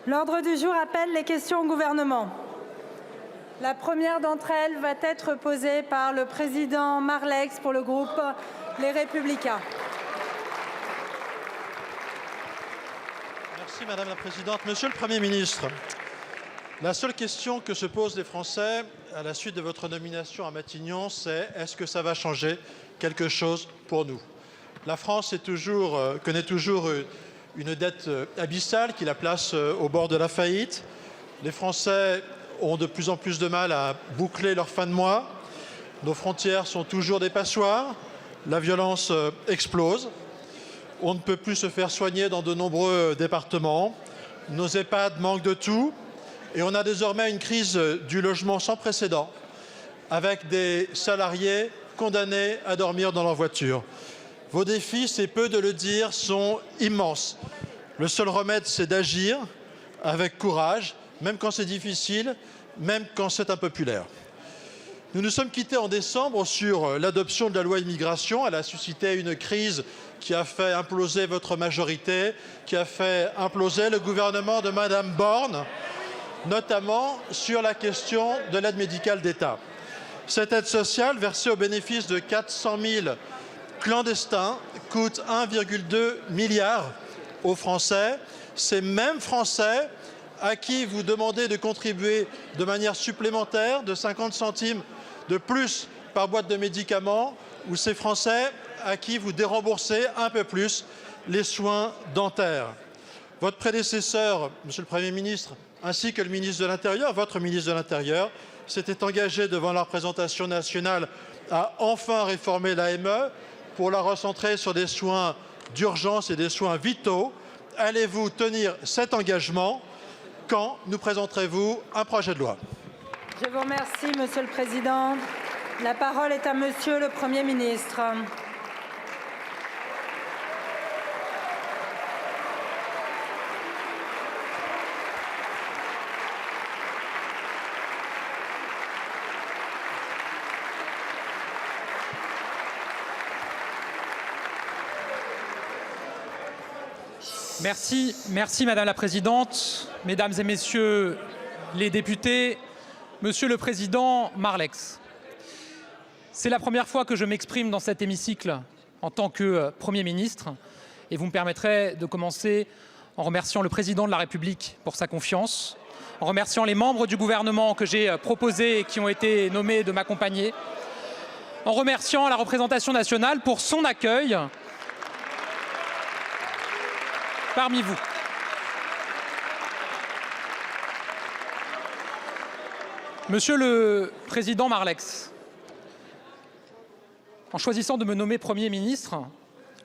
L'ordre du jour appelle les questions au gouvernement. La première d'entre elles va être posée par le président Marlex pour le groupe Les Républicains. Merci Madame la Présidente. Monsieur le Premier ministre, la seule question que se posent les Français à la suite de votre nomination à Matignon, c'est est-ce que ça va changer quelque chose pour nous? La France connaît toujours une dette abyssale qui la place au bord de la faillite. Les Français ont de plus en plus de mal à boucler leur fin de mois. Nos frontières sont toujours des passoires. La violence explose. On ne peut plus se faire soigner dans de nombreux départements. Nos EHPAD manquent de tout. Et on a désormais une crise du logement sans précédent, avec des salariés condamnés à dormir dans leur voiture. Vos défis, c'est peu de le dire, sont immenses. Le seul remède, c'est d'agir avec courage, même quand c'est difficile, même quand c'est impopulaire. Nous nous sommes quittés en décembre sur l'adoption de la loi immigration. Elle a suscité une crise qui a fait imploser votre majorité, qui a fait imploser le gouvernement de Madame Borne, notamment sur la question de l'aide médicale d'État. Cette aide sociale, versée au bénéfice de 400 000 clandestins, coûte 1,2 milliard aux Français. Ces mêmes Français à qui vous demandez de contribuer de manière supplémentaire de 50 centimes de plus par boîte de médicaments, ou ces Français à qui vous déremboursez un peu plus les soins dentaires. Votre prédécesseur, Monsieur le Premier ministre, ainsi que le ministre de l'Intérieur, votre ministre de l'Intérieur, s'était engagé devant la représentation nationale à enfin réformer l'AME pour la recentrer sur des soins d'urgence et des soins vitaux. Allez-vous tenir cet engagement? Quand nous présenterez-vous un projet de loi? Je vous remercie, Monsieur le Président. La parole est à Monsieur le Premier ministre. Merci Madame la Présidente, Mesdames et Messieurs les députés, Monsieur le Président Marlex. C'est la première fois que je m'exprime dans cet hémicycle en tant que Premier ministre et vous me permettrez de commencer en remerciant le Président de la République pour sa confiance, en remerciant les membres du gouvernement que j'ai proposés et qui ont été nommés de m'accompagner, en remerciant la représentation nationale pour son accueil parmi vous. Monsieur le Président Marlex, en choisissant de me nommer Premier ministre,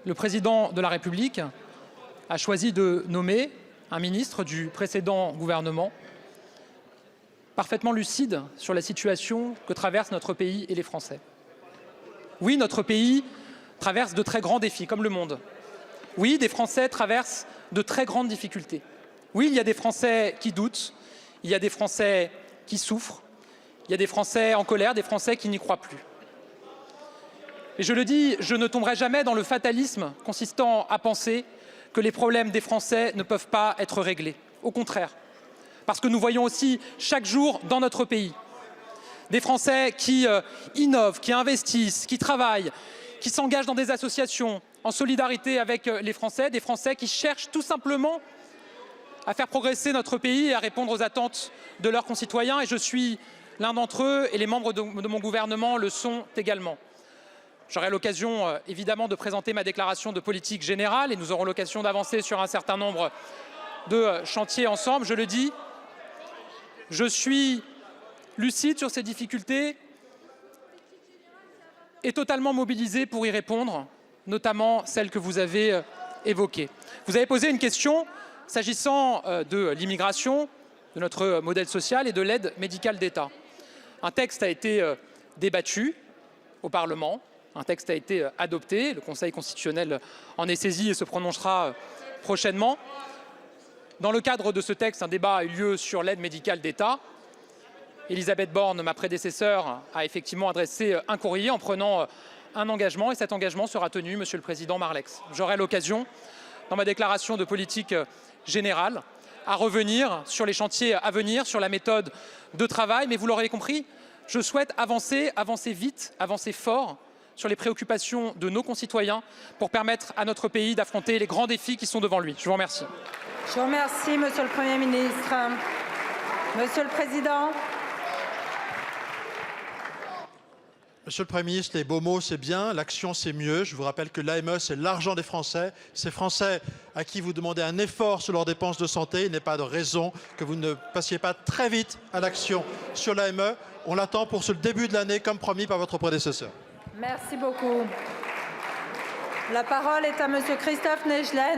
le Président de la République a choisi de nommer un ministre du précédent gouvernement parfaitement lucide sur la situation que traverse notre pays et les Français. Oui, notre pays traverse de très grands défis, comme le monde. Oui, des Français traversent de très grandes difficultés. Oui, il y a des Français qui doutent, il y a des Français qui souffrent, il y a des Français en colère, des Français qui n'y croient plus. Et je le dis, je ne tomberai jamais dans le fatalisme consistant à penser que les problèmes des Français ne peuvent pas être réglés. Au contraire, parce que nous voyons aussi chaque jour dans notre pays des Français qui innovent, qui investissent, qui travaillent, qui s'engagent dans des associations en solidarité avec les Français, des Français qui cherchent tout simplement à faire progresser notre pays et à répondre aux attentes de leurs concitoyens. Et je suis l'un d'entre eux et les membres de mon gouvernement le sont également. J'aurai l'occasion évidemment de présenter ma déclaration de politique générale et nous aurons l'occasion d'avancer sur un certain nombre de chantiers ensemble. Je le dis, je suis lucide sur ces difficultés et totalement mobilisé pour y répondre, notamment celle que vous avez évoquée. Vous avez posé une question s'agissant de l'immigration, de notre modèle social et de l'aide médicale d'État. Un texte a été débattu au Parlement, un texte a été adopté, le Conseil constitutionnel en est saisi et se prononcera prochainement. Dans le cadre de ce texte, un débat a eu lieu sur l'aide médicale d'État. Elisabeth Borne, ma prédécesseure, a effectivement adressé un courrier en prenant un engagement et cet engagement sera tenu, Monsieur le Président Marlex. J'aurai l'occasion, dans ma déclaration de politique générale, à revenir sur les chantiers à venir, sur la méthode de travail. Mais vous l'aurez compris, je souhaite avancer vite, avancer fort sur les préoccupations de nos concitoyens pour permettre à notre pays d'affronter les grands défis qui sont devant lui. Je vous remercie. Je vous remercie, Monsieur le Premier ministre. Monsieur le Président. Monsieur le Premier ministre, les beaux mots, c'est bien, l'action, c'est mieux. Je vous rappelle que l'AME, c'est l'argent des Français. Ces Français à qui vous demandez un effort sur leurs dépenses de santé, il n'est pas de raison que vous ne passiez pas très vite à l'action sur l'AME. On l'attend pour ce début de l'année, comme promis par votre prédécesseur. Merci beaucoup. La parole est à Monsieur Christophe Naegelen.